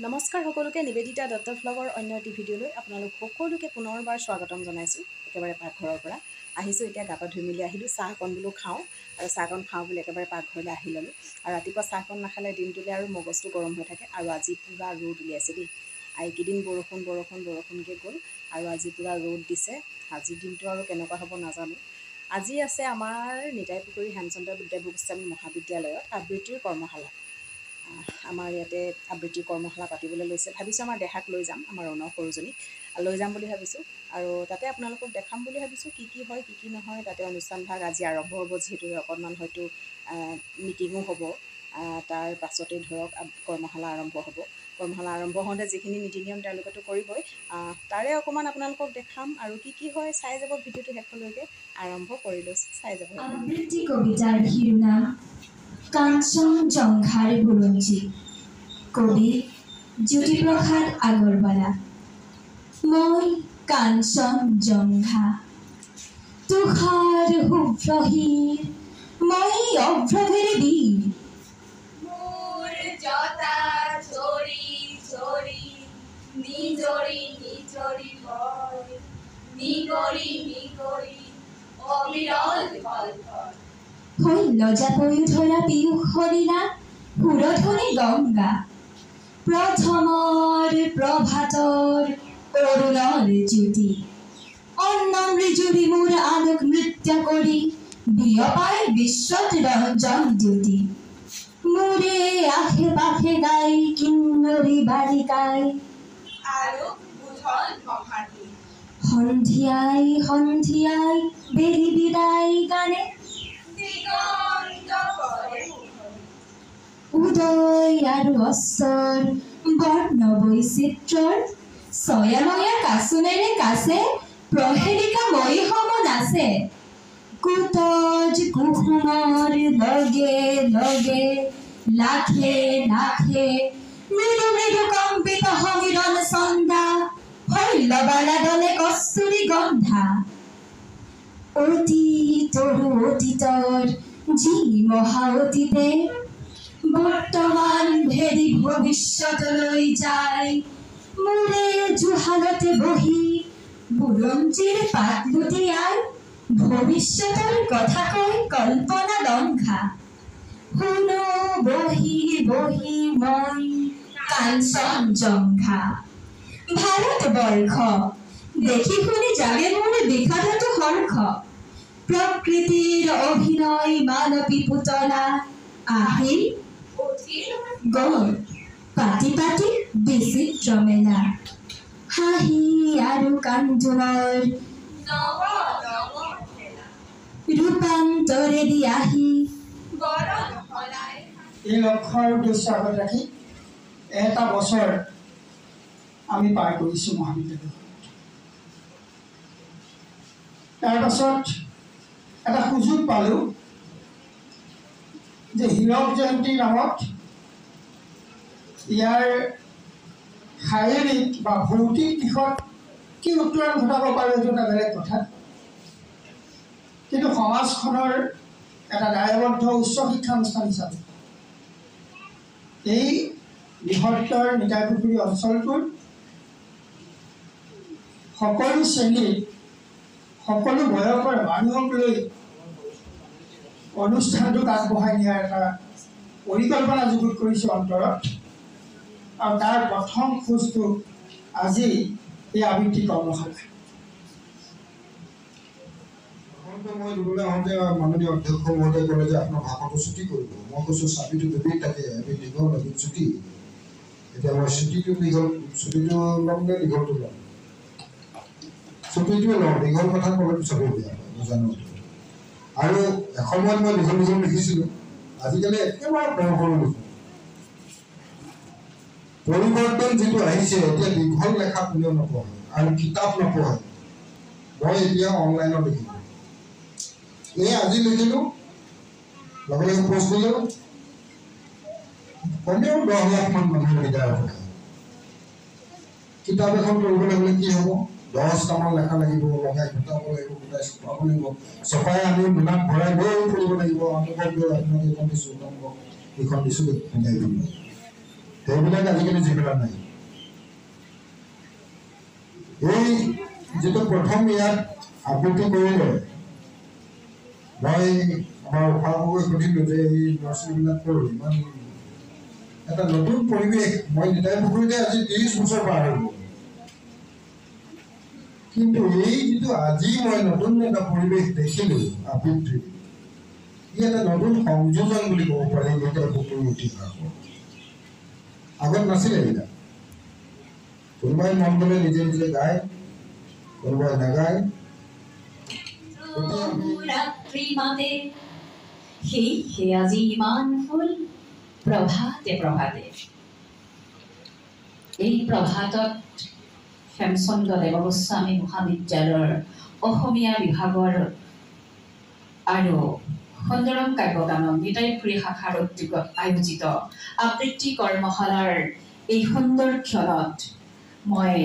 নমস্কাৰ সকলোকে নিবেদিতা দত্ত ভ্লগৰ অন্য এটি ভিডিঅ'লৈ আপোনালোক সকলোকে পুনৰবাৰ স্বাগতম জনাইছোঁ একেবাৰে পাকঘৰৰ পৰা আহিছোঁ এতিয়া গা পা ধুই মেলি আহিলোঁ চাহকণ বোলো খাওঁ আৰু চাহকণ খাওঁ বুলি একেবাৰে পাকঘৰলৈ আহি ল'লোঁ আৰু ৰাতিপুৱা চাহকণ নাখালে দিনটোলৈ আৰু মগজটো গৰম হৈ থাকে আৰু আজি পূৰা ৰ'দ উলিয়াইছে দেই এইকেইদিন বৰষুণকৈ গ'ল আৰু আজি পূৰা ৰ'দ দিছে আজিৰ দিনটো আৰু কেনেকুৱা হ'ব নাজানো আজি আছে আমাৰ নিতাই পুখুৰী হেমচন্দ্ৰ বিদ্যাভোগ গোস্বামী মহাবিদ্যালয়ত আবৃত্তিৰ কৰ্মশালা আমাৰ ইয়াতে আবৃত্তিৰ কৰ্মশালা পাতিবলৈ লৈছে ভাবিছোঁ আমাৰ দেহাক লৈ যাম আমাৰ ৰণৰ সৰুজনীক লৈ যাম বুলি ভাবিছোঁ আৰু তাতে আপোনালোকক দেখাম বুলি ভাবিছোঁ কি হয় কি নহয় তাতে অনুষ্ঠানভাগ আজি আৰম্ভ হ'ব যিহেতু অকণমান হয়তো মিটিঙো হ'ব তাৰ পাছতেই ধৰক কৰ্মশালা আৰম্ভ হ'ব কৰ্মশালা আৰম্ভ হওঁতে যিখিনি নীতি নিয়ম তেওঁলোকেতো কৰিবই তাৰে অকণমান আপোনালোকক দেখাম আৰু কি হয় চাই যাব ভিডিঅ'টো শেষলৈকে আৰম্ভ কৰি লৈছোঁ চাই যাব আবৃত্তি কবিতাৰ শিৰোনাম কাঞ্চনজংঘাৰ বুৰঞ্জী কবি জ্যোতিপ্ৰসাদ আগৰৱালা মই কাঞ্চনজংঘা তুষাৰ শুভ্ৰহীৰ মই অভ্ৰভেৰে বীৰ মোৰ জটা চৰি চৰি নিজৰি নিজৰি ভয় নিগৰি নিগৰি অবিৰল ফল শৈলজাপয়ু ধৰা পীয়ুষ সলিলা সুৰধনী গংগা প্ৰথমৰ প্ৰভাতৰ অৰুণৰ জ্যোতি অন্নম ঋজুৰি মোৰ আলোক নৃত্য কৰি বিয়পাই বিশ্বত ৰঞ্জন দ্যুতি মোৰে আশে পাশে গাই কিন্নৰী বালিকাই আৰু বুধন মহাতি সন্ধিয়াই সন্ধিয়াই বেলি বিদায় গানে দিগন্ত কৰে উদয় আৰু অস্তৰ বৰ্ণ বৈচিত্ৰৰ ছয়াময়া কাচোনেৰে কাছে প্ৰহেলিকা ময়ীসম নাচে কুতজ কুসুমৰ লগে লগে লাখে লাখে মৃদু মৃদু কম্পিত সমীৰণ চন্দা শৈলবালা দলে কস্তুৰী গন্ধা অতি তৰু অতীতৰ যি মহা অতীতে বৰ্তমান ভেৰি ভৱিষ্যতলৈ যায় মোৰে জুহালতে বহি বুৰঞ্জীৰ পাত লুটিয়াই ভৱিষ্যতৰ কথা কৈ কল্পনা লংঘা শুনো বহি বহি মই কাঞ্চনজংঘা ভাৰতবৰ্ষ দেখি শুনি জাগে মোৰ বিষাদতো হৰ্ষ প্ৰকৃতিৰ অভিনয় মানৱী পুতলা আহিল গল পাতি পাতি বিচিত্ৰ মেলা হাঁহি আৰু কান্দোনৰ নৱ নৱ খেলা ৰূপান্তৰেদি আহি বৰণ সলাই এই লক্ষ্যৰ উদ্দেশ্য আগত ৰাখি এটা বছৰ আমি পাৰ কৰিছোঁ মহাবিদ্যালয়ত তাৰ পাছত এটা সুযোগ পালোঁ যে হীৰক জয়ন্তীৰ নামত ইয়াৰ শাৰীৰিক বা ভৌতিক দিশত কি উত্তৰণ ঘটাব পাৰোঁ এইটো এটা বেলেগ কথা কিন্তু সমাজখনৰ এটা দায়বদ্ধ উচ্চ শিক্ষানুষ্ঠান হিচাপে এই বৃহত্তৰ নিতাই পুখুৰী অঞ্চলটোৰ সকলো শ্ৰেণীৰ সকলো বয়সৰ মানুহক লৈ অনুষ্ঠানটোক আগবঢ়াই নিয়াৰ এটা পৰিকল্পনা যুগুত কৰিছোঁ অন্তৰত আৰু তাৰ প্ৰথম খোজটো আজি এই আবৃত্তি কৰ্মশালা মই দিবলৈ আহোঁতে মাননীয় অধ্যক্ষ মহোদয় ক'লে যে আপোনাৰ ভাষণটো ছুটি কৰিব মই কৈছোঁ চাবিটো দিবি তাকে আমি দীঘল এদিন ছুটি এতিয়া মই ছুটিটো ল'ম নে দীঘলটো ল'ম ছুটিটোৱে লওঁ দীঘল কথা ক'লে চবেই বেয়া পায় মই জানো আৰু এসময়ত মই দীঘল দীঘল লিখিছিলোঁ আজিকালি একেবাৰে সৰু সৰু লিখোঁ পৰিৱৰ্তন যিটো আহিছে এতিয়া দীঘল লেখা কোনেও নপঢ়ে আৰু কিতাপ নপঢ়ে মই এতিয়া অনলাইনত লিখিলোঁ এই আজি লিখিলোঁ লগে লগে পোষ্ট দিলোঁ কমেও 10 লাখমান মানুহৰ বিদায় হ'ব কিতাপ এখন কৰিবলৈ হ'লে কি হ'ব 10টামান লেখা লাগিব লগাই গোটাব লাগিব গোটাই ছপাব লাগিব ছপাই আমি মোনাত ভৰাই লৈ ফুৰিব লাগিব আমুকক গৈ আপোনাক এইখন দিছোঁ তমুকক এইখন দিছোঁ মিলাই দিব সেইবিলাক আজিকালি যিবিলাক নাই এই যেটো প্ৰথম ইয়াত আবৃত্তি কৰিলে মই আমাৰ অভিভাৱকক সুধিলোঁ যে এই ল'ৰা ছোৱালীবিলাকৰ ইমান এটা নতুন পৰিৱেশ মই নিতাই পুখুৰীতে আজি 30 বছৰ পাৰ হৈ গ'ল কিন্তু এই যেটো আজি মই নতুন এটা পৰিৱেশ দেখিলোঁ আবৃত্তি ই এটা নতুন সংযোজন বুলি ক'ব পাৰি নিতাই পুখুৰী উঠিলা আগত নাছিলে এইবিলাক কোনোবাই মন গ'লে নিজে নিজে গায় কোনোবাই নাগায় ৰাত্ৰি মাতে সেই আজি ইমান ফুল প্ৰভাতে প্ৰভাতে এই প্ৰভাতত হেমচন্দ্ৰ দেৱগোস্বামী মহাবিদ্যালয়ৰ অসমীয়া বিভাগৰ আৰু সুন্দৰম কাব্যগানম নিতাইপুৰী শাখাৰ উদ্যোগত আয়োজিত আবৃত্তি কৰ্মশালাৰ এই সুন্দৰ ক্ষণত মই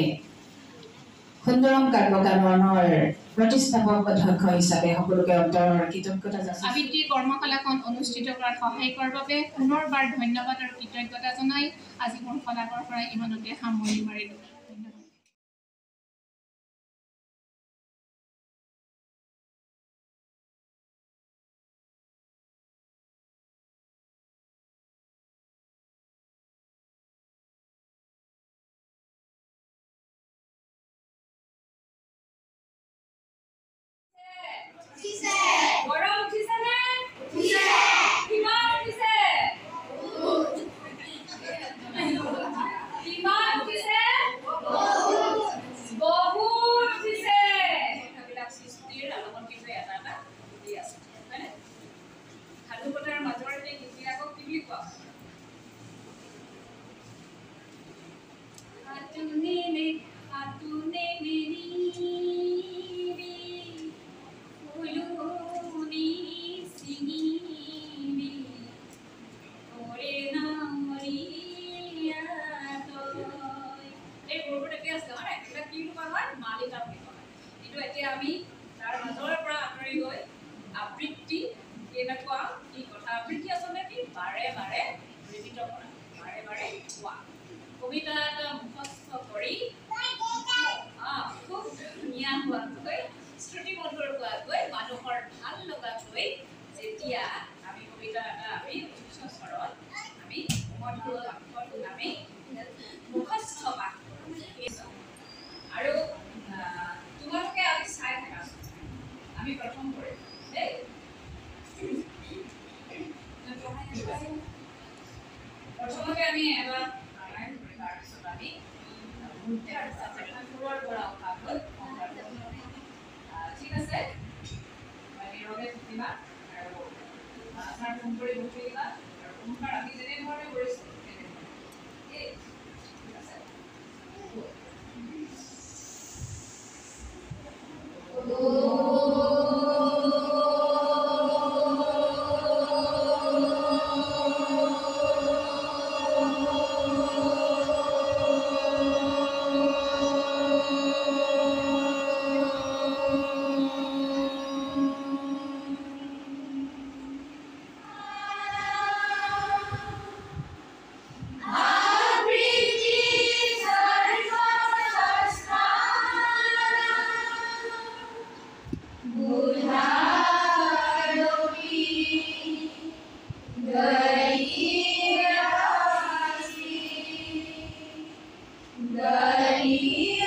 সুন্দৰম কাব্যগানৰ প্ৰতিষ্ঠাপক অধ্যক্ষ হিচাপে সকলোকে অন্তৰৰ কৃতজ্ঞতা যাচিছোঁ। আবৃত্তি কৰ্মশালাখন অনুষ্ঠিত কৰাত সহায় কৰাৰ বাবে পুনৰবাৰ ধন্যবাদ আৰু কৃতজ্ঞতা জনাই আজি মোৰ শলাগৰ পৰা ইমানতে সামৰণি মাৰিলোঁ। ধন্যবাদ। গৰম উঠিছে নে? উঠিছে। কিমান উঠিছে? কিমান উঠিছে? বহুত উঠিছে। কথাবিলাক সৃষ্টিৰ আলমত কিন্তু এটা এটা দি আছে হয়নে? সাধু কথাৰ মাজৰ এই গীতবিলাকক কি বুলি কোৱা? হাতুনে মেৰি ফুলুনি সিঙিবি ওৰে নামৰিয়া তই এই গৰুটো কি আছে মানে এটা কি কোৱা হয় মালিকা বুলি কোৱা হয় কিন্তু এতিয়া আমি তাৰ মাজৰ পৰা আঁতৰি গৈ আবৃত্তি কেনেকুৱা কি কথা আবৃত্তি আচলতে কি বাৰে বাৰে ৰিপিট কৰা বাৰে বাৰে কোৱা কবিতা এটা মুখস্থ কৰি খুব ধুনীয়া হোৱাকৈ শ্ৰুতিমধুৰ হোৱাকৈ মানুহৰ ভাল লগাকৈ যেতিয়া আমি কবিতা এটা আমি উচ্চ স্বৰত আমি মধুৰ বাক্যত আমি মুখস্থ পাঠ আৰু তোমালোকে আজি চাই থাকা আমি প্ৰথম কৰিম দেই প্ৰথমতে আমি এবাৰ তাৰপিছত আমি পৰা অহা হ'ল ঠিক আছে নিৰৱে থাকিবা আৰু আপোনাৰ ফোন কৰি বহি থাকিবা আৰু সোমবাৰ আমি যেনেধৰণে কৰিছোঁ তেনেধৰণে ঠিক আছে Gari